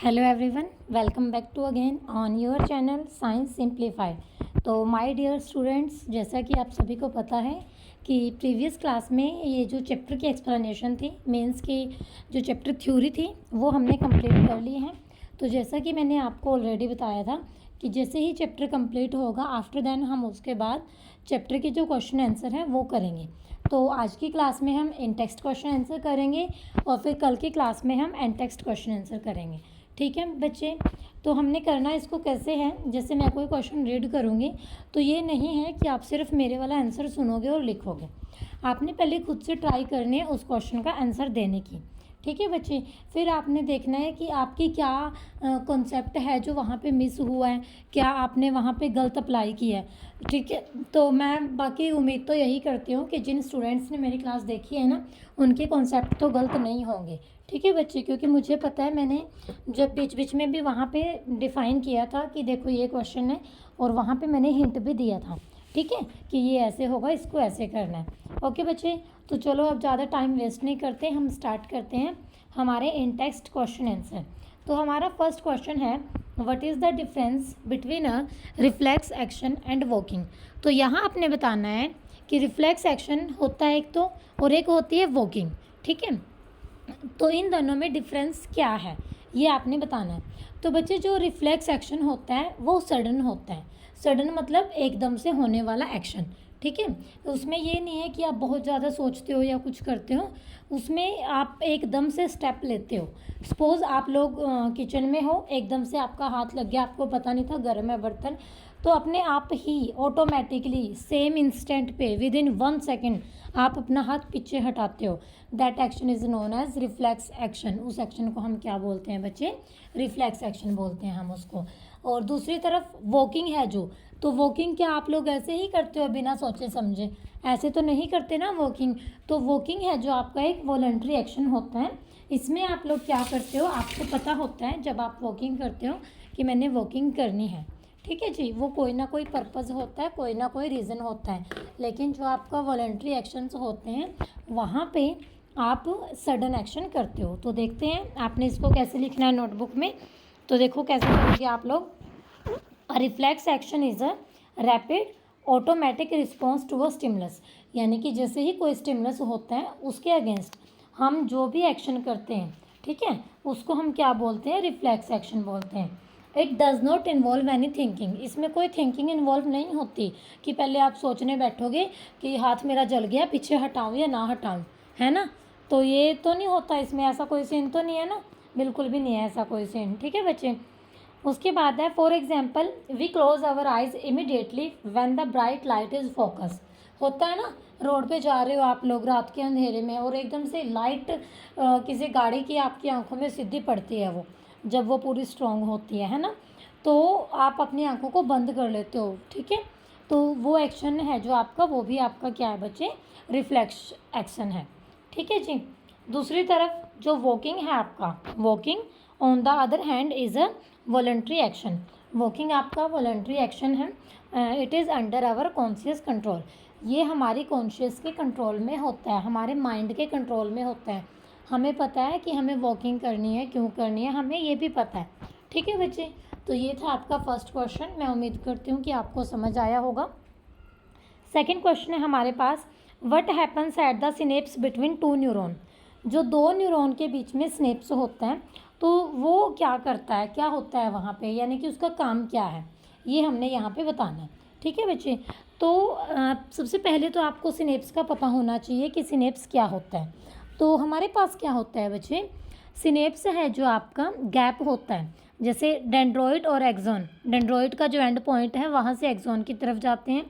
Hello everyone, welcome back to again on your channel science simplified. तो my dear students, जैसा कि आप सभी को पता है कि प्रीवियस क्लास में ये जो चैप्टर की एक्सप्लेनेशन थी, मेंस की जो चैप्टर थ्योरी थी वो हमने कंप्लीट कर ली है। तो जैसा कि मैंने आपको ऑलरेडी बताया था कि जैसे ही चैप्टर कंप्लीट होगा आफ्टर देन हम उसके बाद चैप्टर के जो क्वेश्चन आंसर हैं वो करेंगे। तो आज की क्लास में हम इन टेक्स्ट क्वेश्चन आंसर करेंगे और फिर कल की क्लास में हम एन टेक्स्ट क्वेश्चन आंसर करेंगे। ठीक है बच्चे, तो हमने करना इसको कैसे है, जैसे मैं कोई क्वेश्चन रीड करूँगी तो ये नहीं है कि आप सिर्फ मेरे वाला आंसर सुनोगे और लिखोगे। आपने पहले खुद से ट्राई करनी है उस क्वेश्चन का आंसर देने की। ठीक है बच्चे, फिर आपने देखना है कि आपकी क्या कॉन्सेप्ट है जो वहाँ पे मिस हुआ है, क्या आपने वहाँ पे गलत अप्लाई किया है। ठीक है, तो मैं बाकी उम्मीद तो यही करती हूँ कि जिन स्टूडेंट्स ने मेरी क्लास देखी है ना, उनके कॉन्सेप्ट तो गलत नहीं होंगे। ठीक है बच्चे, क्योंकि मुझे पता है मैंने जब बीच बीच में भी वहाँ पे डिफ़ाइन किया था कि देखो ये क्वेश्चन है, और वहाँ पे मैंने हिंट भी दिया था। ठीक है कि ये ऐसे होगा, इसको ऐसे करना है। ओके बच्चे, तो चलो अब ज़्यादा टाइम वेस्ट नहीं करते, हम स्टार्ट करते हैं हमारे इन टेक्स्ट क्वेश्चन आंसर। तो हमारा फर्स्ट क्वेश्चन है, what is the difference between a reflex action and walking. तो यहाँ आपने बताना है कि रिफ्लेक्स एक्शन होता है एक तो, और एक होती है वॉकिंग। ठीक है, तो इन दोनों में डिफरेंस क्या है ये आपने बताना है। तो बच्चे, जो रिफ्लेक्स एक्शन होता है वो सडन होता है। सडन मतलब एकदम से होने वाला एक्शन। ठीक है, तो उसमें ये नहीं है कि आप बहुत ज़्यादा सोचते हो या कुछ करते हो, उसमें आप एकदम से स्टेप लेते हो। सपोज़ आप लोग किचन में हो, एकदम से आपका हाथ लग गया, आपको पता नहीं था गर्म है बर्तन, तो अपने आप ही ऑटोमेटिकली सेम इंस्टेंट पे विद इन 1 सेकेंड आप अपना हाथ पीछे हटाते हो। That action is known as reflex action. उस एक्शन को हम क्या बोलते हैं बच्चे? रिफ्लेक्स एक्शन बोलते हैं हम उसको। और दूसरी तरफ वॉकिंग है जो, तो वॉकिंग क्या आप लोग ऐसे ही करते हो बिना सोचे समझे? ऐसे तो नहीं करते ना वॉकिंग। तो वॉकिंग है जो आपका एक वॉलंटरी एक्शन होता है। इसमें आप लोग क्या करते हो, आपको पता होता है जब आप वॉकिंग करते हो कि मैंने वॉकिंग करनी है। ठीक है जी, वो कोई ना कोई पर्पज़ होता है, कोई ना कोई रीज़न होता है। लेकिन जो आपका वॉलंटरी एक्शंस होते हैं वहाँ पे आप सडन एक्शन करते हो। तो देखते हैं आपने इसको कैसे लिखना है नोटबुक में। तो देखो कैसे करोगे आप लोग। A reflex action is a rapid automatic response to a stimulus. यानी कि जैसे ही कोई स्टिमुलस होता है उसके अगेंस्ट हम जो भी एक्शन करते हैं, ठीक है, उसको हम क्या बोलते हैं? रिफ्लेक्स एक्शन बोलते हैं। It does not involve any thinking. इसमें कोई थिंकिंग इन्वॉल्व नहीं होती कि पहले आप सोचने बैठोगे कि हाथ मेरा जल गया, पीछे हटाऊँ या ना हटाऊँ, है ना। तो ये तो नहीं होता इसमें, ऐसा कोई सीन तो नहीं है ना, बिल्कुल भी नहीं है ऐसा कोई सीन। ठीक है बच्चे, उसके बाद है for example we close our eyes immediately when the bright light is focus. होता है ना, रोड पे जा रहे हो आप लोग रात के अंधेरे में और एकदम से लाइट किसी गाड़ी की आपकी आंखों में सीधी पड़ती है, वो जब वो पूरी स्ट्रॉन्ग होती है ना, तो आप अपनी आंखों को बंद कर लेते हो। ठीक है, तो वो एक्शन है जो आपका, वो भी आपका क्या है बच्चे? रिफ्लेक्स एक्शन है। ठीक है जी। दूसरी तरफ जो वॉकिंग है आपका, walking on the other hand is a voluntary action. Walking आपका वॉलंटरी एक्शन है। It is under our conscious control. ये हमारी कॉन्शियस के कंट्रोल में होता है, हमारे माइंड के कंट्रोल में होता है। हमें पता है कि हमें वॉकिंग करनी है, क्यों करनी है, हमें ये भी पता है। ठीक है बच्चे, तो ये था आपका फर्स्ट क्वेश्चन। मैं उम्मीद करती हूँ कि आपको समझ आया होगा। सेकेंड क्वेश्चन है हमारे पास, what happens at the synapse between two neuron. जो दो न्यूरॉन के बीच में स्नेप्स होता है तो वो क्या करता है, क्या होता है वहाँ पे, यानी कि उसका काम क्या है, ये हमने यहाँ पे बताना है। ठीक है बच्चे, तो सबसे पहले तो आपको सिनेप्स का पता होना चाहिए कि सिनेप्स क्या होता है। तो हमारे पास क्या होता है बच्चे? सिनेप्स है जो आपका गैप होता है, जैसे डेंड्रॉइड और एक्सॉन। डेंड्रॉइड का जो एंड पॉइंट है वहाँ से एक्सॉन की तरफ जाते हैं,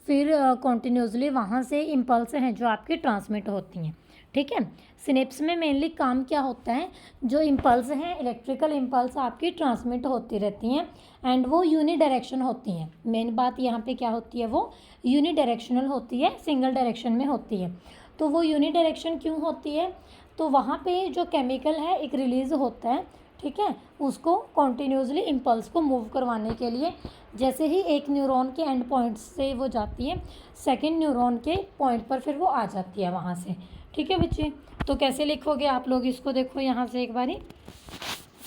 फिर कॉन्टिन्यूसली वहाँ से इम्पल्स हैं जो आपकी ट्रांसमिट होती हैं। ठीक है, सिनेप्स में मेनली काम क्या होता है? जो इम्पल्स हैं, इलेक्ट्रिकल इम्पल्स आपकी ट्रांसमिट होती रहती हैं एंड वो यूनी डायरेक्शन होती हैं। मेन बात यहाँ पे क्या होती है? वो यूनी डायरेक्शनल होती है, सिंगल डायरेक्शन में होती है। तो वो यूनी डायरेक्शन क्यों होती है? तो वहाँ पे जो केमिकल है एक रिलीज़ होता है, ठीक है, उसको कॉन्टिन्यूसली इम्पल्स को मूव करवाने के लिए। जैसे ही एक न्यूरॉन के एंड पॉइंट से वो जाती है, सेकंड न्यूरॉन के पॉइंट पर फिर वो आ जाती है वहाँ से। ठीक है बच्चे, तो कैसे लिखोगे आप लोग इसको? देखो यहाँ से एक बारी,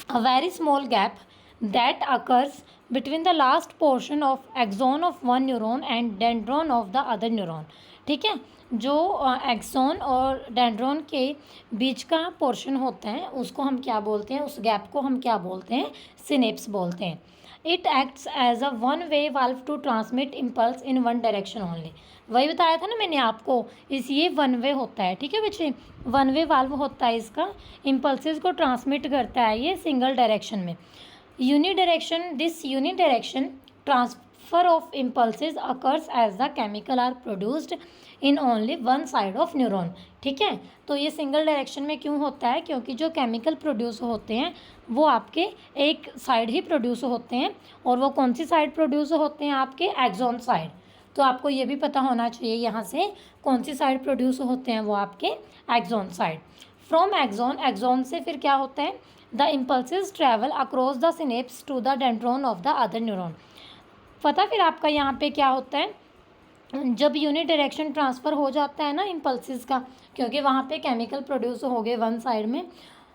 a very small gap that occurs between the last portion of axon of one neuron and dendron of the other neuron. ठीक है, जो एक्सॉन और डेंड्रॉन के बीच का पोर्शन होता है उसको हम क्या बोलते हैं, उस गैप को हम क्या बोलते हैं, सिनेप्स बोलते हैं. It acts as a one way valve to transmit impulse in one direction only. वही बताया था ना मैंने आपको, ये वन वे होता है. ठीक है बच्चे, वन वे वाल्व होता है इसका, इम्पल्सेस को ट्रांसमिट करता है ये सिंगल डायरेक्शन में. Unidirection, this unidirection transfer of impulses occurs as the chemical are produced in only one side of neuron. ठीक है, तो ये सिंगल डायरेक्शन में क्यों होता है, क्योंकि जो केमिकल प्रोड्यूस होते हैं वो आपके एक साइड ही प्रोड्यूस होते हैं. और वो कौन सी साइड प्रोड्यूस होते हैं, आपके एक्सॉन साइड. तो आपको ये भी पता होना चाहिए यहाँ से कौन सी साइड प्रोड्यूस होते हैं, वो आपके axon side. From axon, axon से फिर क्या होता है, the impulses travel across the synapse to the dendron of the other neuron. पता फिर आपका यहाँ पे क्या होता है, जब यूनिट डायरेक्शन ट्रांसफ़र हो जाता है ना इम्पल्सेस का, क्योंकि वहाँ पे केमिकल प्रोड्यूस हो गए वन साइड में,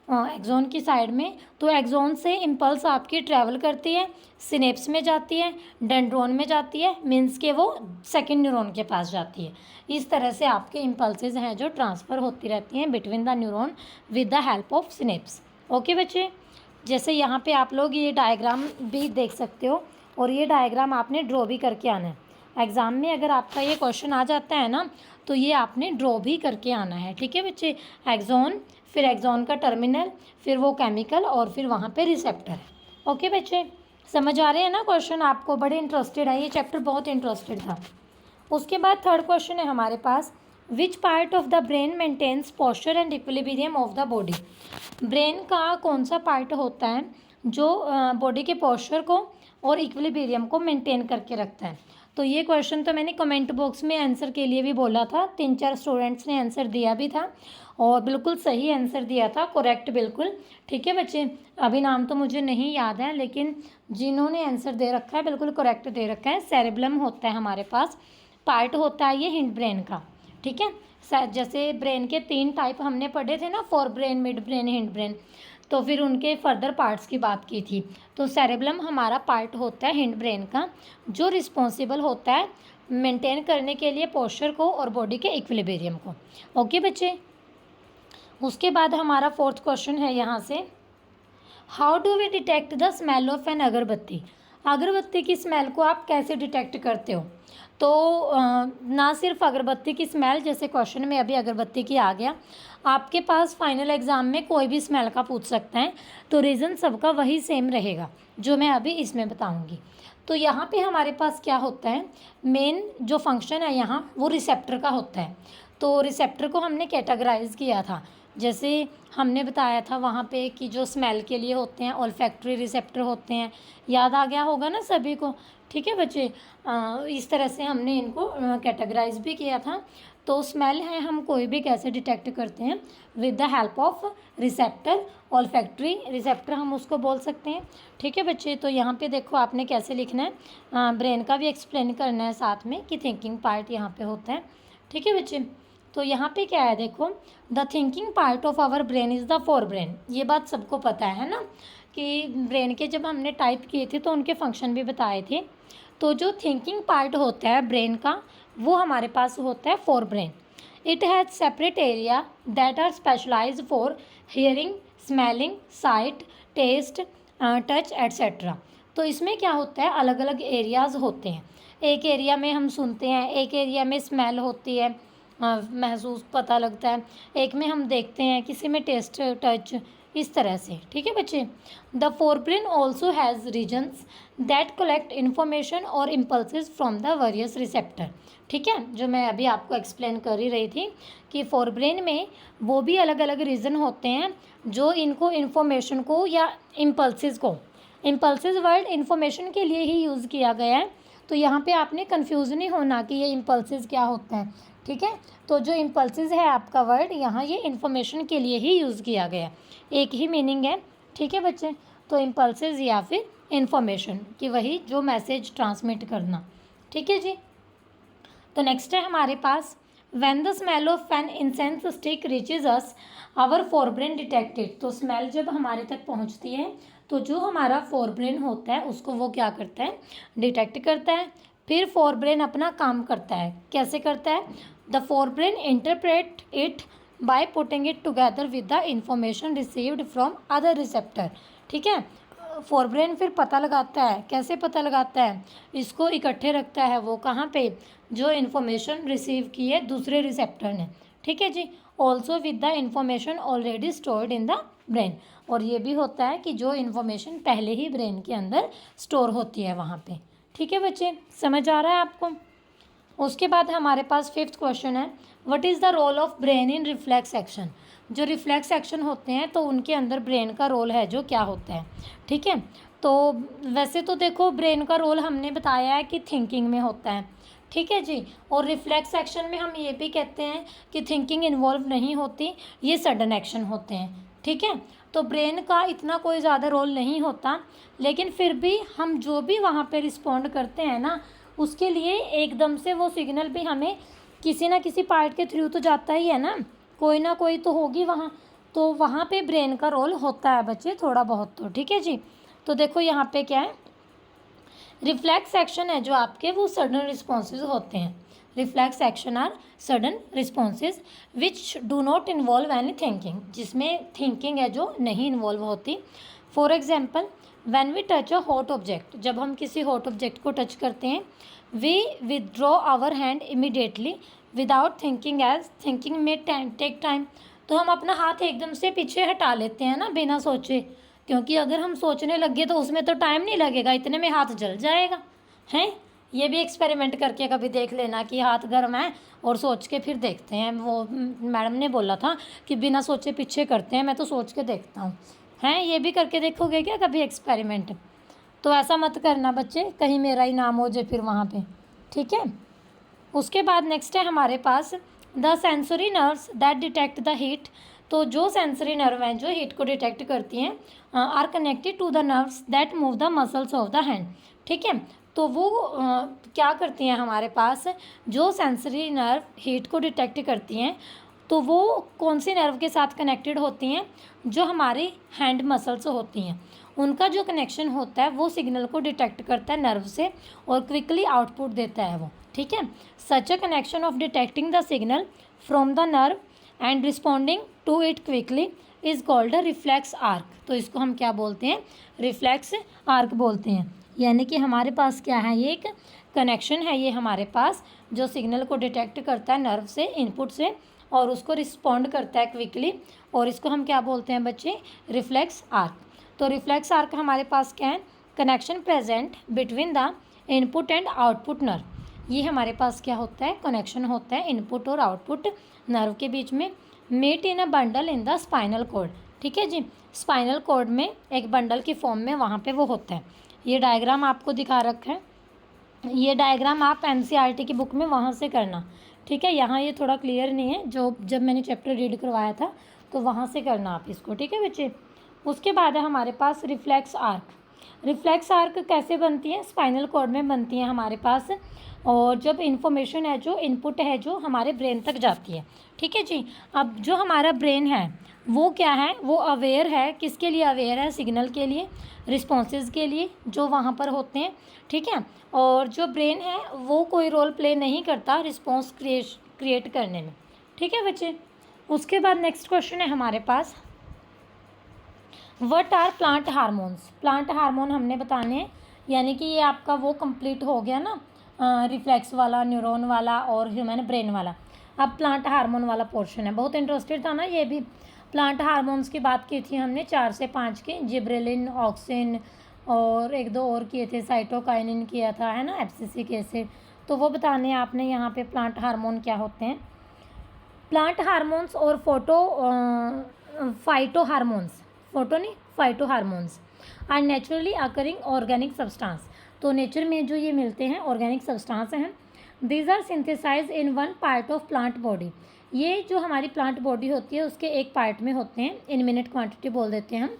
एक्सॉन की साइड में, तो एक्सॉन से इम्पल्स आपकी ट्रैवल करती है, सिनेप्स में जाती है, डेंड्रॉन में जाती है, मीन्स के वो सेकेंड न्यूरॉन के पास जाती है. इस तरह से आपके इम्पल्सेस हैं जो ट्रांसफ़र होती रहती हैं between the neuron with the help of synapse. Okay बच्चे, जैसे यहाँ पे आप लोग ये डायग्राम भी देख सकते हो, और ये डायग्राम आपने ड्रॉ भी करके आना है. एग्ज़ाम में अगर आपका ये क्वेश्चन आ जाता है ना, तो ये आपने ड्रॉ भी करके आना है. ठीक है बच्चे, एक्सॉन, फिर एक्सॉन का टर्मिनल, फिर वो केमिकल, और फिर वहाँ पे रिसेप्टर है. ओके बच्चे, समझ आ रहे हैं ना क्वेश्चन आपको, बड़े इंटरेस्टेड है, ये चैप्टर बहुत इंटरेस्टेड था. उसके बाद थर्ड क्वेश्चन है हमारे पास, which part of the brain maintains posture and equilibrium of the body. Brain का कौन सा पार्ट होता है जो बॉडी के पोस्चर को और इक्विलिब्रियम को मेंटेन करके रखता है. तो ये क्वेश्चन तो मैंने कमेंट बॉक्स में आंसर के लिए भी बोला था, 3-4 स्टूडेंट्स ने आंसर दिया भी था, और बिल्कुल सही आंसर दिया था, करेक्ट बिल्कुल. ठीक है बच्चे, अभी नाम तो मुझे नहीं याद है, लेकिन जिन्होंने आंसर दे रखा है बिल्कुल करेक्ट दे रखा है. सेरेब्रम होता है हमारे पास, पार्ट होता है ये हिंड ब्रेन का. ठीक है, जैसे ब्रेन के 3 टाइप हमने पढ़े थे ना, fore brain, mid brain, hind brain, तो फिर उनके फर्दर पार्ट्स की बात की थी. तो सेरेब्रम हमारा पार्ट होता है हिंड ब्रेन का, जो रिस्पॉन्सिबल होता है मेंटेन करने के लिए पोस्चर को और बॉडी के इक्विलिब्रियम को. ओके बच्चे, उसके बाद हमारा फोर्थ क्वेश्चन है यहाँ से, how do we detect the smell of an agarbatti. Agarbatti की स्मेल को आप कैसे डिटेक्ट करते हो. तो ना सिर्फ अगरबत्ती की स्मेल, जैसे क्वेश्चन में अभी अगरबत्ती की आ गया, आपके पास फाइनल एग्ज़ाम में कोई भी स्मेल का पूछ सकता है, तो रीज़न सबका वही सेम रहेगा जो मैं अभी इसमें बताऊंगी. तो यहाँ पे हमारे पास क्या होता है, मेन जो फंक्शन है यहाँ वो रिसेप्टर का होता है. तो रिसेप्टर को हमने कैटेगराइज किया था, जैसे हमने बताया था वहाँ पे कि जो स्मेल के लिए होते हैं ओल्फैक्टरी रिसेप्टर होते हैं, याद आ गया होगा ना सभी को. ठीक है बच्चे, इस तरह से हमने इनको कैटेगराइज भी किया था. तो स्मेल है हम कोई भी कैसे डिटेक्ट करते हैं, with the help of receptor, olfactory receptor हम उसको बोल सकते हैं. ठीक है बच्चे, तो यहाँ पे देखो आपने कैसे लिखना है, ब्रेन का भी एक्सप्लेन करना है साथ में कि थिंकिंग पार्ट यहाँ पे होता है. ठीक है बच्चे, तो यहाँ पे क्या है देखो, the thinking part of our brain is the forebrain. ये बात सबको पता है ना, कि ब्रेन के जब हमने टाइप किए थे तो उनके फंक्शन भी बताए थे. तो जो थिंकिंग पार्ट होता है ब्रेन का, वो हमारे पास होता है forebrain. It has separate area that are specialised for hearing, smelling, sight, taste, touch etcetera. तो इसमें क्या होता है, अलग अलग एरियाज़ होते हैं. एक एरिया में हम सुनते हैं, एक एरिया में स्मेल होती है, महसूस पता लगता है, एक में हम देखते हैं, किसी में टेस्ट, टच, इस तरह से. ठीक है बच्चे, the forebrain also has regions that collect information और impulses from the various receptor. ठीक है, जो मैं अभी आपको एक्सप्लेन कर ही रही थी कि फोर ब्रेन में वो भी अलग अलग रीजन होते हैं जो इनको इन्फॉर्मेशन को या इम्पल्सेस को, इम्पल्सेस वर्ड इन्फॉर्मेशन के लिए ही यूज़ किया गया है. तो यहाँ पे आपने कन्फ्यूज़ नहीं होना कि ये इम्पल्सेस क्या होता है. ठीक है, तो जो इम्पल्सेस है आपका वर्ड यहाँ, ये इन्फॉर्मेशन के लिए ही यूज़ किया गया है, एक ही मीनिंग है. ठीक है बच्चे, तो इम्पल्सेस या फिर इन्फॉर्मेशन कि वही जो मैसेज ट्रांसमिट करना. ठीक है जी, तो नेक्स्ट है हमारे पास when the smell of an incense stick reaches us our forebrain detected. तो स्मेल जब हमारे तक पहुंचती है तो जो हमारा फोरब्रेन होता है उसको वो क्या करता है, डिटेक्ट करता है। फिर फोरब्रेन अपना काम करता है, कैसे करता है, the forebrain interpret it by putting it together with the information received from other receptor. ठीक है, फोरब्रेन फिर पता लगाता है, कैसे पता लगाता है, इसको इकट्ठे रखता है वो कहाँ पे, जो इन्फॉर्मेशन रिसीव की है दूसरे रिसेप्टर ने। ठीक है जी, also with the information already stored in the brain. और ये भी होता है कि जो इन्फॉर्मेशन पहले ही ब्रेन के अंदर स्टोर होती है वहाँ पे। ठीक है बच्चे, समझ आ रहा है आपको। उसके बाद हमारे पास 5th क्वेश्चन है, what is the role of brain in reflex action. जो रिफ्लेक्स एक्शन होते हैं तो उनके अंदर ब्रेन का रोल है जो क्या होता है। ठीक है, तो वैसे तो देखो ब्रेन का रोल हमने बताया है कि थिंकिंग में होता है। ठीक है जी, और रिफ्लेक्स एक्शन में हम ये भी कहते हैं कि थिंकिंग इन्वॉल्व नहीं होती, ये सडन एक्शन होते हैं। ठीक है, तो ब्रेन का इतना कोई ज़्यादा रोल नहीं होता, लेकिन फिर भी हम जो भी वहाँ पे रिस्पॉन्ड करते हैं ना, उसके लिए एकदम से वो सिग्नल भी हमें किसी ना किसी पार्ट के थ्रू तो जाता ही है ना कोई तो होगी वहाँ, तो वहाँ पे ब्रेन का रोल होता है बच्चे थोड़ा बहुत तो। ठीक है जी, तो देखो यहाँ पे क्या है, रिफ्लेक्स एक्शन है जो आपके वो सडन रिस्पॉन्सेज होते हैं। Reflex action are sudden responses which do not involve any thinking, जिसमें थिंकिंग है जो नहीं इन्वॉल्व होती। For example, when we touch a hot object, जब हम किसी हॉट ऑब्जेक्ट को टच करते हैं, we withdraw our hand immediately without thinking, as thinking में टेक टाइम। तो हम अपना हाथ एकदम से पीछे हटा लेते हैं ना बिना सोचे, क्योंकि अगर हम सोचने लगे तो उसमें तो टाइम नहीं लगेगा, इतने में हाथ जल जाएगा। हैं, ये भी एक्सपेरिमेंट करके कभी देख लेना कि हाथ गर्म है और सोच के फिर देखते हैं। वो मैडम ने बोला था कि बिना सोचे पीछे करते हैं, मैं तो सोच के देखता हूँ। हैं, ये भी करके देखोगे क्या कभी एक्सपेरिमेंट? तो ऐसा मत करना बच्चे, कहीं मेरा ही नाम हो जाए फिर वहाँ पे। ठीक है, उसके बाद नेक्स्ट है हमारे पास the sensory nerves that detect the heat. तो जो सेंसरी नर्व हैं जो हीट को डिटेक्ट करती हैं are connected to the nerves that move the muscles of the hand. ठीक है, तो वो क्या करती हैं हमारे पास, जो सेंसरी नर्व हीट को डिटेक्ट करती हैं तो वो कौन सी नर्व के साथ कनेक्टेड होती हैं, जो हमारी हैंड मसल्स होती हैं उनका जो कनेक्शन होता है वो सिग्नल को डिटेक्ट करता है नर्व से और क्विकली आउटपुट देता है वो। ठीक है, such a connection of detecting the signal from the nerve and responding to it quickly is called a reflex arc. तो इसको हम क्या बोलते हैं, रिफ्लेक्स आर्क बोलते हैं। यानी कि हमारे पास क्या है, ये एक कनेक्शन है ये हमारे पास, जो सिग्नल को डिटेक्ट करता है नर्व से, इनपुट से, और उसको रिस्पॉन्ड करता है क्विकली, और इसको हम क्या बोलते हैं बच्चे, रिफ्लेक्स आर्क। तो रिफ्लेक्स आर्क हमारे पास क्या है, connection present between the input and output nerve. ये हमारे पास क्या होता है, कनेक्शन होता है इनपुट और आउटपुट नर्व के बीच में। Met in a bundle in the spinal cord. ठीक है जी, स्पाइनल कॉर्ड में एक बंडल की फॉर्म में वहाँ पे वो होता है। ये डायग्राम आपको दिखा रखा है, ये डायग्राम आप NCERT की बुक में वहाँ से करना। ठीक है, यहाँ ये थोड़ा क्लियर नहीं है, जो जब मैंने चैप्टर रीड करवाया था तो वहाँ से करना आप इसको। ठीक है बच्चे, उसके बाद है हमारे पास रिफ्लेक्स आर्क। रिफ्लेक्स आर्क कैसे बनती है, स्पाइनल कॉर्ड में बनती है हमारे पास, और जब इन्फॉर्मेशन है जो इनपुट है जो हमारे ब्रेन तक जाती है। ठीक है जी, अब जो हमारा ब्रेन है वो क्या है, वो अवेयर है, किसके लिए अवेयर है, सिग्नल के लिए, रिस्पॉन्सेज के लिए जो वहाँ पर होते हैं। ठीक है, और जो ब्रेन है वो कोई रोल प्ले नहीं करता रिस्पॉन्स क्रिएट करने में। ठीक है बच्चे, उसके बाद नेक्स्ट क्वेश्चन है हमारे पास, what are plant hormones. Plant hormone हमने बताने हैं, यानी कि ये आपका वो कंप्लीट हो गया ना, रिफ्लेक्स वाला, न्यूरॉन वाला और ह्यूमन ब्रेन वाला। अब प्लांट हार्मोन वाला पोर्शन है, बहुत इंटरेस्टेड था ना ये भी। प्लांट हार्मोन्स की बात की थी हमने 4 से 5 के, जिब्रेलिन, ऑक्सिन और 1-2 और किए थे, साइटोकाइनिन किया था, है ना, एब्सिसिक एसिड। तो वो बताने आपने यहाँ पे प्लांट हार्मोन क्या होते हैं। प्लांट हार्मोन्स और फाइटो हार्मोन्स, फोटो नहीं, phyto hormones are naturally occurring organic substance. तो नेचर में जो ये मिलते हैं ऑर्गेनिक सब्सटेंस हैं। These are synthesise in one part of plant body. ये जो हमारी प्लांट बॉडी होती है उसके एक पार्ट में होते हैं, इन मिनट क्वांटिटी बोल देते हैं हम,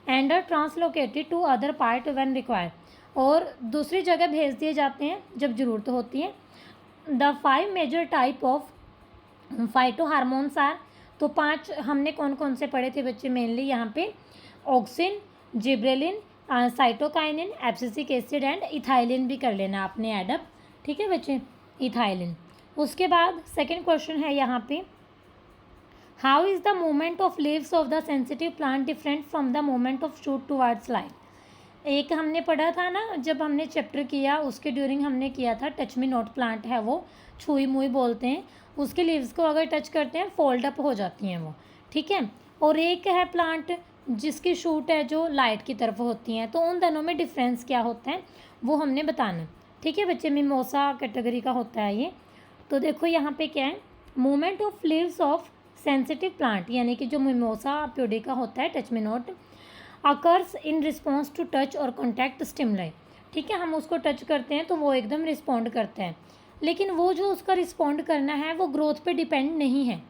and are translocated to other part when required, और दूसरी जगह भेज दिए जाते हैं जब ज़रूरत होती है। The 5 major type of phyto hormones are, तो 5 हमने कौन कौन से पढ़े थे बच्चे मेनली यहाँ पे? Auxin, gibberellin, cytokinin, abscisic acid and ethylene भी कर लेना आपने एडअप, ठीक है बच्चे, इथाइलिन। उसके बाद सेकंड क्वेश्चन है यहाँ पे, how is the movement of leaves of the sensitive plant different from the movement of shoot towards light? एक हमने पढ़ा था ना जब हमने चैप्टर किया उसके ड्यूरिंग हमने किया था, टच मी नॉट प्लांट है वो, छुई मुई बोलते हैं, उसके लीव्स को अगर टच करते हैं फोल्ड अप हो जाती हैं वो, ठीक है। और एक है प्लांट जिसकी शूट है जो लाइट की तरफ होती हैं, तो उन दोनों में डिफरेंस क्या होता है वो हमने बताना, ठीक है बच्चे। मिमोसा कैटेगरी का होता है ये। तो देखो यहाँ पे क्या है, movement of leaves of sensitive plant, यानी कि जो मिमोसा प्यूडिका होता है, touch me not, occurs in response to touch और कॉन्टैक्ट स्टिमुलाई, ठीक है। हम उसको टच करते हैं तो वो एकदम रिस्पॉन्ड करते हैं, लेकिन वो जो उसका रिस्पॉन्ड करना है वो ग्रोथ पे डिपेंड नहीं है,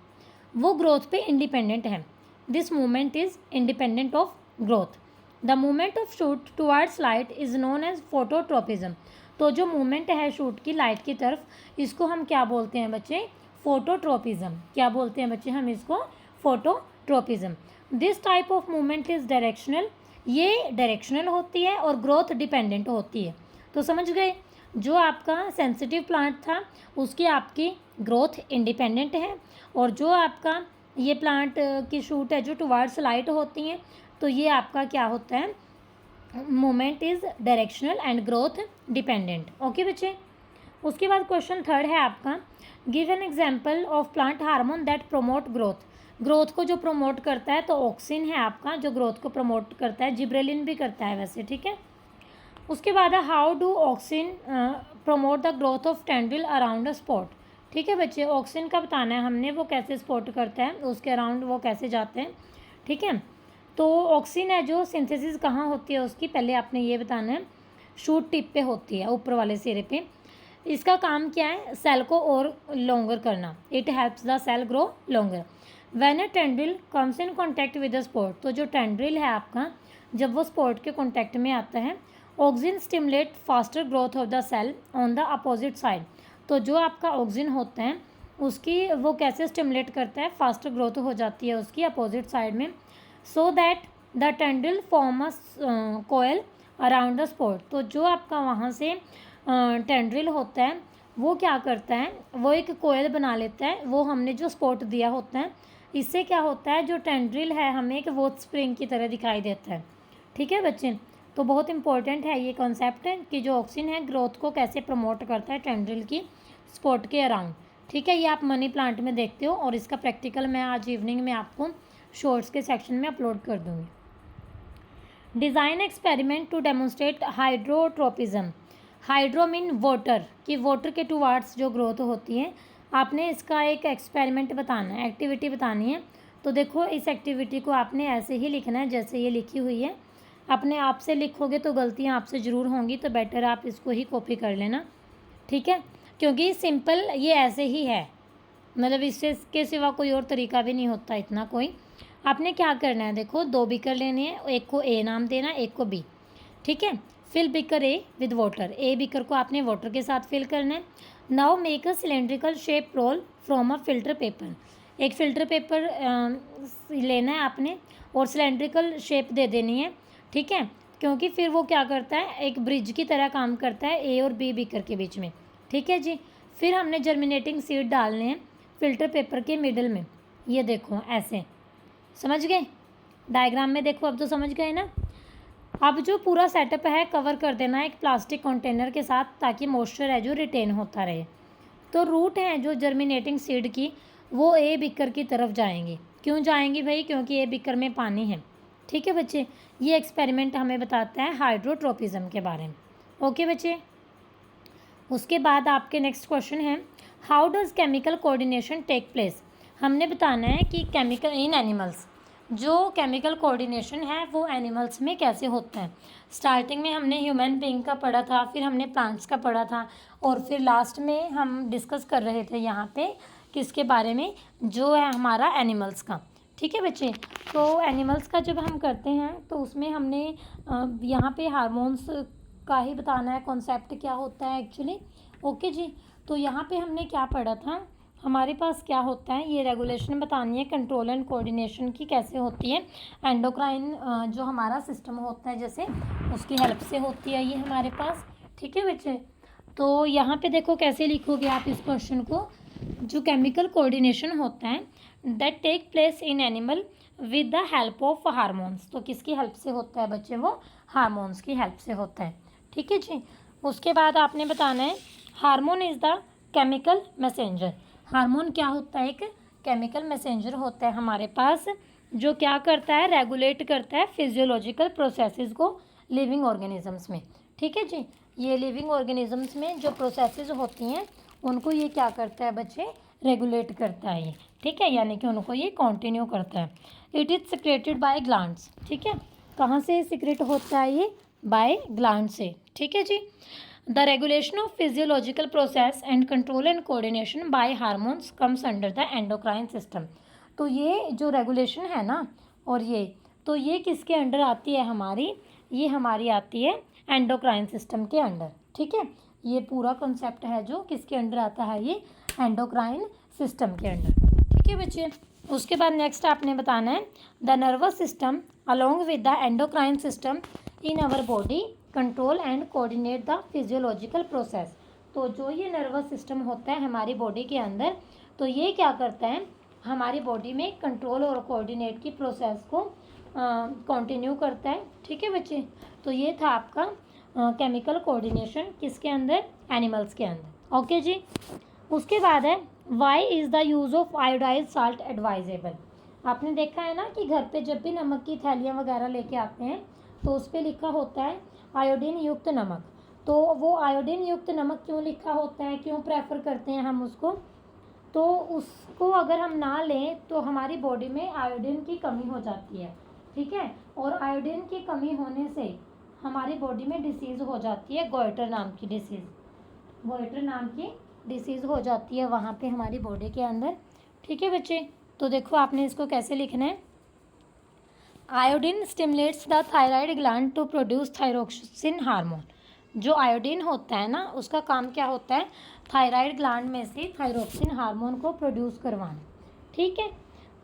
वो ग्रोथ पे इंडिपेंडेंट है। This movement is independent of growth. The movement of shoot towards light is known as phototropism. तो जो मूवमेंट है शूट की लाइट की तरफ, इसको हम क्या बोलते हैं बच्चे? फोटोट्रोपिज्म। क्या बोलते हैं बच्चे हम इसको? Phototropism. This type of movement is directional, ये डायरेक्शनल होती है और ग्रोथ डिपेंडेंट होती है। तो समझ गए, जो आपका सेंसिटिव प्लांट था उसकी आपकी ग्रोथ इंडिपेंडेंट है, और जो आपका ये प्लांट की शूट है जो टुवर्ड्स लाइट होती हैं, तो ये आपका क्या होता है? Movement is directional and growth dependent. Okay बच्चे। उसके बाद क्वेश्चन थर्ड है आपका, give an example of plant hormone that promote growth. Growth को जो प्रमोट करता है तो ऑक्सिन है आपका जो ग्रोथ को प्रमोट करता है, जिब्रेलिन भी करता है वैसे, ठीक है। उसके बाद है, how do auxin promote the growth of tendril around a spot, ठीक है बच्चे। ऑक्सिन का बताना है हमने, वो कैसे स्पॉट करता है, उसके अराउंड वो कैसे जाते हैं, ठीक है। तो ऑक्सिन है जो सिंथेसिस कहाँ होती है उसकी, पहले आपने ये बताना है, शूट टिप पे होती है, ऊपर वाले सिरे पे। इसका काम क्या है? सेल को और लॉन्गर करना, it helps the cell grow longer. When a tendril comes in contact with the spot, तो जो टेंड्रिल है आपका जब वो स्पॉट के कॉन्टैक्ट में आता है, auxin stimulate faster growth of the cell on the opposite side. तो जो आपका ऑक्सिन होता है उसकी वो कैसे स्टिमुलेट करता है? फास्टर ग्रोथ हो जाती है उसकी अपोजिट साइड में, so that the tendril form a coil around the spot. तो जो आपका वहाँ से टेंड्रिल होता है वो क्या करता है? वो एक कोयल बना लेता है, वो हमने जो स्पॉट दिया होता है, इससे क्या होता है, जो टेंड्रिल है हमें एक वोट स्प्रिंग की तरह दिखाई देता है, ठीक है बच्चे। तो बहुत इंपॉर्टेंट है ये कॉन्सेप्ट कि जो ऑक्सिन है ग्रोथ को कैसे प्रमोट करता है टेंड्रिल की स्पॉट के अराउंड, ठीक है। ये आप मनी प्लांट में देखते हो, और इसका प्रैक्टिकल मैं आज इवनिंग में आपको शॉर्ट्स के सेक्शन में अपलोड कर दूँगी। Design experiment to demonstrate hydrotropism. Hydro mean water, कि वाटर के टुवर्ड्स जो ग्रोथ होती है, आपने इसका एक एक्सपेरिमेंट बताना है, एक्टिविटी बतानी है। तो देखो इस एक्टिविटी को आपने ऐसे ही लिखना है जैसे ये लिखी हुई है। अपने आप से लिखोगे तो गलतियाँ आपसे ज़रूर होंगी, तो बेटर आप इसको ही कॉपी कर लेना, ठीक है, क्योंकि सिंपल ये ऐसे ही है, मतलब इसके सिवा कोई और तरीका भी नहीं होता इतना कोई। आपने क्या करना है, देखो 2 बीकर लेने हैं, एक को ए नाम देना, एक को बी, ठीक है। Fill beaker A with water, A beaker को आपने वाटर के साथ फिल करना है। Now make a cylindrical shape roll from a filter paper. एक फ़िल्टर पेपर लेना है आपने और सिलेंड्रिकल शेप दे देनी है, ठीक है, क्योंकि फिर वो क्या करता है, एक ब्रिज की तरह काम करता है ए और बी बीकर के बीच में, ठीक है जी। फिर हमने जर्मिनेटिंग सीड डालने हैं फ़िल्टर पेपर के मिडल में, ये देखो ऐसे, समझ गए डायग्राम में, देखो अब तो समझ गए ना। अब जो पूरा सेटअप है कवर कर देना है एक प्लास्टिक कंटेनर के साथ, ताकि मॉइस्चर है जो रिटेन होता रहे। तो रूट हैं जो जर्मिनेटिंग सीड की, वो ए बीकर की तरफ जाएंगी। क्यों जाएंगी भाई? क्योंकि ए बीकर में पानी है, ठीक है बच्चे। ये एक्सपेरिमेंट हमें बताता है हाइड्रोट्रोपिज्म के बारे में। ओके बच्चे। उसके बाद आपके नेक्स्ट क्वेश्चन है, how does chemical coordination take place. हमने बताना है कि केमिकल इन एनिमल्स, जो केमिकल कोऑर्डिनेशन है वो एनिमल्स में कैसे होता है। स्टार्टिंग में हमने ह्यूमन बीइंग का पढ़ा था, फिर हमने प्लांट्स का पढ़ा था, और फिर लास्ट में हम डिस्कस कर रहे थे यहाँ पे किसके बारे में, जो है हमारा एनिमल्स का, ठीक है बच्चे। तो एनिमल्स का जब हम करते हैं तो उसमें हमने यहाँ पे हार्मोन्स का ही बताना है, कॉन्सेप्ट क्या होता है एक्चुअली। ओके जी। तो यहाँ पे हमने क्या पढ़ा था, हमारे पास क्या होता है, ये रेगुलेशन बतानी है कंट्रोल एंड कोऑर्डिनेशन की कैसे होती है। एंडोक्राइन जो हमारा सिस्टम होता है जैसे उसकी हेल्प से होती है ये हमारे पास। ठीक है बच्चे, तो यहाँ पे देखो कैसे लिखोगे आप इस क्वेश्चन को। जो केमिकल कोऑर्डिनेशन होता है that take place in animal with the help of hormones, तो किसकी हेल्प से होता है बच्चे, वो हार्मोन्स की हेल्प से होता है। ठीक है जी। उसके बाद आपने बताना है hormone is the chemical messenger. Hormone क्या होता है, एक केमिकल मैसेंजर होता है हमारे पास, जो क्या करता है, रेगुलेट करता है फिजियोलॉजिकल प्रोसेसेस को लिविंग ऑर्गेनिजम्स में। ठीक है जी, ये लिविंग ऑर्गेनिजम्स में जो प्रोसेसेस होती हैं उनको ये क्या करता है बच्चे, रेगुलेट करता है ये। ठीक है, यानी कि उनको ये कंटिन्यू करता है। It is secreted by glands. ठीक है, कहाँ से सिक्रेट होता है ये, बाय ग्लैंड से। ठीक है जी। The regulation of physiological process and control and coordination by hormones comes under the endocrine system. तो ये जो रेगुलेशन है ना, और तो ये किसके अंडर आती है हमारी, ये हमारी आती है एंडोक्राइन सिस्टम के अंडर। ठीक है, ये पूरा कॉन्सेप्ट है जो किसके अंडर आता है, ये एंडोक्राइन सिस्टम के अंडर। ठीक है बच्चे, उसके बाद नेक्स्ट आपने बताना है the nervous system along with the endocrine system in our body control and coordinate the physiological process. तो जो ये नर्वस सिस्टम होता है हमारी बॉडी के अंदर, तो ये क्या करता है, हमारी बॉडी में कंट्रोल और कोऑर्डिनेट की प्रोसेस को कंटिन्यू करता है। ठीक है बच्चे, तो ये था आपका केमिकल कोऑर्डिनेशन किसके अंदर, एनिमल्स के अंदर। ओके जी। उसके बाद है why is the use of iodise salt advisable. आपने देखा है ना कि घर पे जब भी नमक की थैलियाँ वगैरह लेके आते हैं तो उस पर लिखा होता है आयोडीन युक्त नमक। तो वो आयोडीन युक्त नमक क्यों लिखा होता है, क्यों प्रेफर करते हैं हम उसको, तो उसको अगर हम ना लें तो हमारी बॉडी में आयोडीन की कमी हो जाती है। ठीक है, और आयोडीन की कमी होने से हमारी बॉडी में डिसीज़ हो जाती है, गोइटर नाम की डिसीज़, गोइटर नाम की डिसीज़ हो जाती है वहाँ पे हमारी बॉडी के अंदर। ठीक है बच्चे, तो देखो आपने इसको कैसे लिखना है। Iodine stimulates the thyroid gland to produce thyroxine hormone. जो आयोडीन होता है ना, उसका काम क्या होता है, थायराइड ग्लैंड में से थायरोक्सिन हार्मोन को प्रोड्यूस करवाना। ठीक है,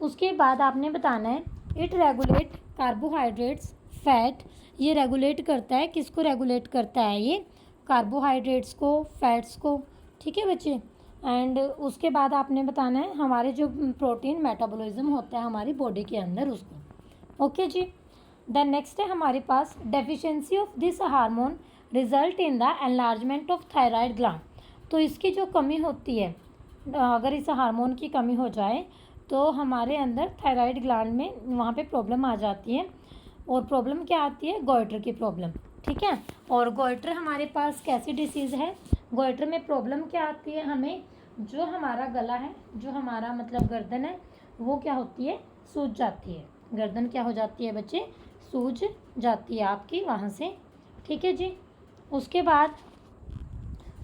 उसके बाद आपने बताना है इट रेगुलेट कार्बोहाइड्रेट्स फैट। ये रेगुलेट करता है, किसको रेगुलेट करता है, ये कार्बोहाइड्रेट्स को, फैट्स को। ठीक है बच्चे, एंड उसके बाद आपने बताना है हमारे जो प्रोटीन मेटाबॉलिज्म होता है हमारी बॉडी के अंदर उसको। ओके जी। देन नेक्स्ट है हमारे पास deficiency of this hormone result in the enlargement of thyroid gland. तो इसकी जो कमी होती है, अगर इस हार्मोन की कमी हो जाए तो हमारे अंदर थायराइड ग्लैंड में वहाँ पे प्रॉब्लम आ जाती है। और प्रॉब्लम क्या आती है, गोइटर की प्रॉब्लम। ठीक है, और गोइटर हमारे पास कैसी डिसीज़ है, गोइटर में प्रॉब्लम क्या आती है हमें, जो हमारा गला है, जो हमारा मतलब गर्दन है, वो क्या होती है, सूज जाती है। गर्दन क्या हो जाती है बच्चे, सूज जाती है आपकी वहाँ से। ठीक है जी। उसके बाद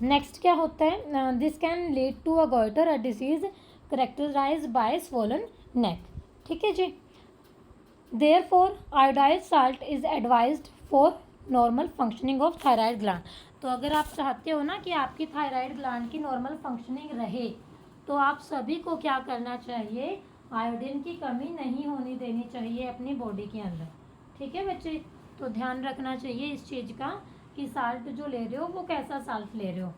नेक्स्ट क्या होता है, this can lead to a goitre a disease characterise by swollen neck. ठीक है जी। Therefore iodised salt is advised for normal functioning of thyroid gland. तो अगर आप चाहते हो ना कि आपकी थायराइड ग्लैंड की नॉर्मल फंक्शनिंग रहे, तो आप सभी को क्या करना चाहिए, आयोडीन की कमी नहीं होने देनी चाहिए अपनी बॉडी के अंदर। ठीक है बच्चे, तो ध्यान रखना चाहिए इस चीज़ का कि साल्ट जो ले रहे हो वो कैसा साल्ट ले रहे हो।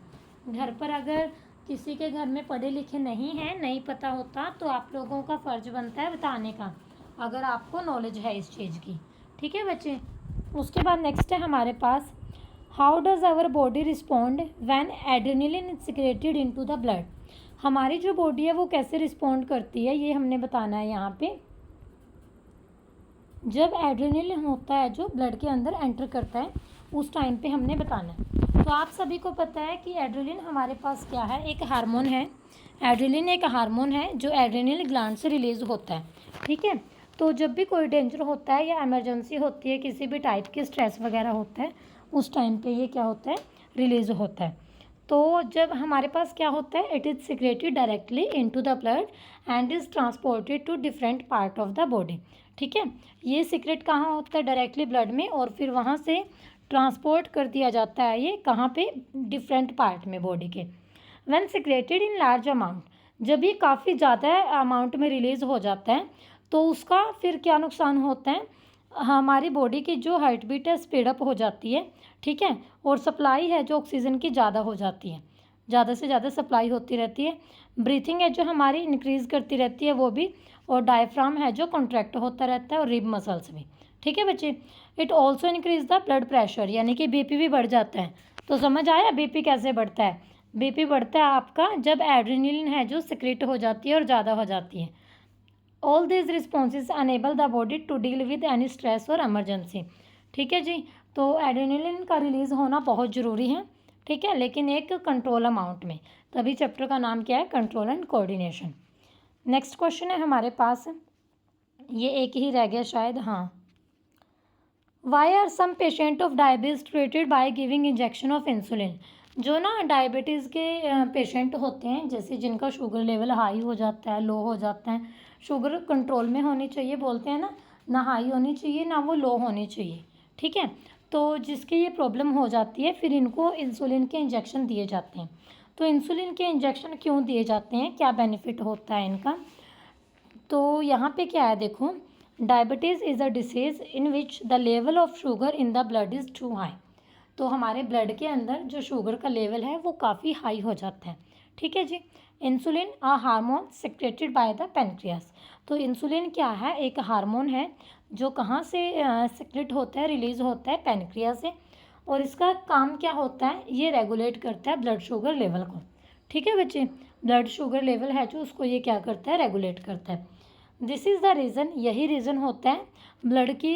घर पर अगर किसी के घर में पढ़े लिखे नहीं हैं, नहीं पता होता, तो आप लोगों का फ़र्ज बनता है बताने का, अगर आपको नॉलेज है इस चीज़ की। ठीक है बच्चे। उसके बाद नेक्स्ट है हमारे पास how does our body respond when adrenaline is secreted into the blood. हमारी जो बॉडी है वो कैसे रिस्पॉन्ड करती है, ये हमने बताना है यहाँ पे। जब एड्रेनलिन होता है जो ब्लड के अंदर एंटर करता है उस टाइम पे हमने बताना है। तो आप सभी को पता है कि एड्रेनलिन हमारे पास क्या है, एक हार्मोन है। एड्रेनलिन एक हार्मोन है जो एड्रेनल ग्लैंड से रिलीज होता है। ठीक है, तो जब भी कोई डेंजर होता है या इमरजेंसी होती है, किसी भी टाइप की स्ट्रेस वगैरह होता है, उस टाइम पे ये क्या होता है, रिलीज होता है। तो जब हमारे पास क्या होता है, it is secreted directly into the blood and is transported to different part of the body. ठीक है, ये सीक्रेट कहाँ होता है, डायरेक्टली ब्लड में, और फिर वहाँ से ट्रांसपोर्ट कर दिया जाता है ये कहाँ पे, डिफरेंट पार्ट में बॉडी के। When secreted in large amount, जब ये काफ़ी ज़्यादा अमाउंट में रिलीज़ हो जाता है तो उसका फिर क्या नुकसान होता है, हमारी बॉडी की जो हार्ट बीट है स्पीड अप हो जाती है, ठीक है, और सप्लाई है जो ऑक्सीजन की ज़्यादा हो जाती है, ज़्यादा से ज़्यादा सप्लाई होती रहती है। ब्रीथिंग है जो हमारी इंक्रीज़ करती रहती है वो भी, और डायफ्राम है जो कॉन्ट्रैक्ट होता रहता है, और रिब मसल्स भी, ठीक है बच्चे। It also increase the blood pressure, यानी कि बीपी भी बढ़ जाता है। तो समझ आया बीपी कैसे बढ़ता है? बीपी बढ़ता है आपका जब एड्रेनलिन है जो सिक्रेट हो जाती है और ज़्यादा हो जाती है। All this responses enable the body to deal with any stress और एमरजेंसी, ठीक है जी। तो एड्रेनलिन का रिलीज़ होना बहुत ज़रूरी है, ठीक है, लेकिन एक कंट्रोल अमाउंट में। तभी चैप्टर का नाम क्या है, control and coordination. Next question है हमारे पास, ये एक ही रह गया शायद, हाँ। Why are some patient of diabetes treated by giving injection of insulin? जो ना डायबिटीज़ के पेशेंट होते हैं, जैसे जिनका शुगर लेवल हाई हो जाता है, लो हो जाता है, शुगर कंट्रोल में होनी चाहिए बोलते हैं ना हाई होनी चाहिए ना वो लो होनी चाहिए, ठीक है। तो जिसकी ये प्रॉब्लम हो जाती है फिर इनको इंसुलिन के इंजेक्शन दिए जाते हैं। तो इंसुलिन के इंजेक्शन क्यों दिए जाते हैं, क्या बेनिफिट होता है इनका? तो यहाँ पे क्या है देखो, diabetes is a disease in which the level of sugar in the blood is too high. तो हमारे ब्लड के अंदर जो शुगर का लेवल है वो काफ़ी हाई हो जाता है, ठीक है जी। Insulin a hormone secreted by the pancreas. तो इंसुलिन क्या है, एक हार्मोन है जो कहाँ से सेक्रेट होता है, रिलीज़ होता है पेनक्रिया से, और इसका काम क्या होता है, ये रेगुलेट करता है ब्लड शुगर लेवल को, ठीक है बच्चे। ब्लड शुगर लेवल है जो उसको ये क्या करता है, रेगुलेट करता है। दिस इज़ द रीज़न, यही रीज़न होता है ब्लड की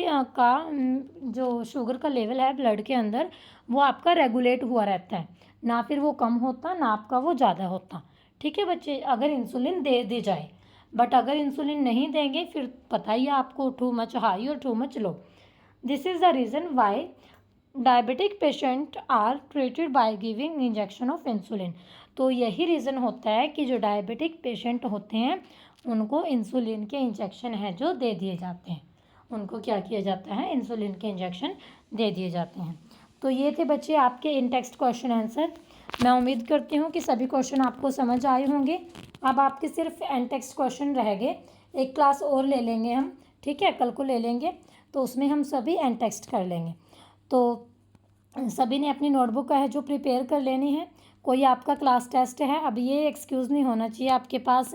जो शुगर का लेवल है ब्लड के अंदर वो आपका रेगुलेट हुआ रहता है, ना फिर वो कम होता ना आपका वो ज़्यादा होता, ठीक है बच्चे, अगर इंसुलिन दे दी जाए। बट अगर इंसुलिन नहीं देंगे फिर पता ही है आपको, टू मच हाई और too much low. This is the reason why diabetic patient are treated by giving injection of insulin. तो यही रीज़न होता है कि जो डायबिटिक पेशेंट होते हैं उनको इंसुलिन के इंजेक्शन है जो दे दिए जाते हैं, उनको क्या किया जाता है, इंसुलिन के इंजेक्शन दे दिए जाते हैं। तो ये थे बच्चे आपके इन टेक्स्ट क्वेश्चन आंसर। मैं उम्मीद करती हूँ कि सभी क्वेश्चन आपको समझ आए होंगे। अब आपके सिर्फ एन टेक्स्ट क्वेश्चन रह गए, एक क्लास और ले लेंगे हम, ठीक है, कल को ले लेंगे, तो उसमें हम सभी एन टेक्स्ट कर लेंगे। तो सभी ने अपनी नोटबुक है जो प्रिपेयर कर लेनी है। कोई आपका क्लास टेस्ट है, अब ये एक्सक्यूज़ नहीं होना चाहिए आपके पास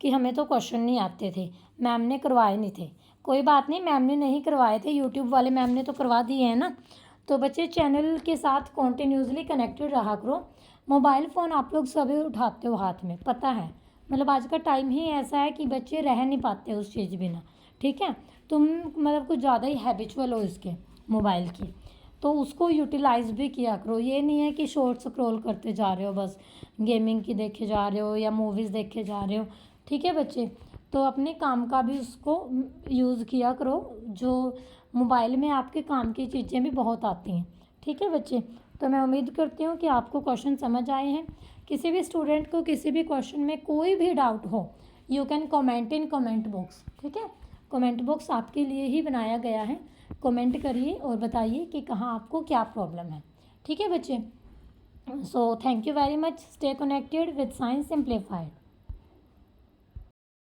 कि हमें तो क्वेश्चन नहीं आते थे, मैम ने करवाए नहीं थे। कोई बात नहीं, मैम ने नहीं करवाए थे, यूट्यूब वाले मैम ने तो करवा दिए हैं ना। तो बच्चे चैनल के साथ कॉन्टीन्यूसली कनेक्टेड रहा करो। मोबाइल फ़ोन आप लोग सभी उठाते हो हाथ में, पता है, मतलब आज का टाइम ही ऐसा है कि बच्चे रह नहीं पाते उस चीज़ बिना, ठीक है। तुम मतलब कुछ ज़्यादा ही हैबिचुअल हो इसके मोबाइल की, तो उसको यूटिलाइज़ भी किया करो। ये नहीं है कि शॉर्ट स्क्रॉल करते जा रहे हो, बस गेमिंग की देखे जा रहे हो या मूवीज़ देखे जा रहे हो, ठीक है बच्चे। तो अपने काम का भी उसको यूज़ किया करो, जो मोबाइल में आपके काम की चीज़ें भी बहुत आती हैं, ठीक है बच्चे। तो मैं उम्मीद करती हूँ कि आपको क्वेश्चन समझ आए हैं। किसी भी स्टूडेंट को किसी भी क्वेश्चन में कोई भी डाउट हो, you can comment in comment box, ठीक है। कमेंट बॉक्स आपके लिए ही बनाया गया है, कमेंट करिए और बताइए कि कहाँ आपको क्या प्रॉब्लम है, ठीक है बच्चे। So thank you very much, stay connected with science simplified.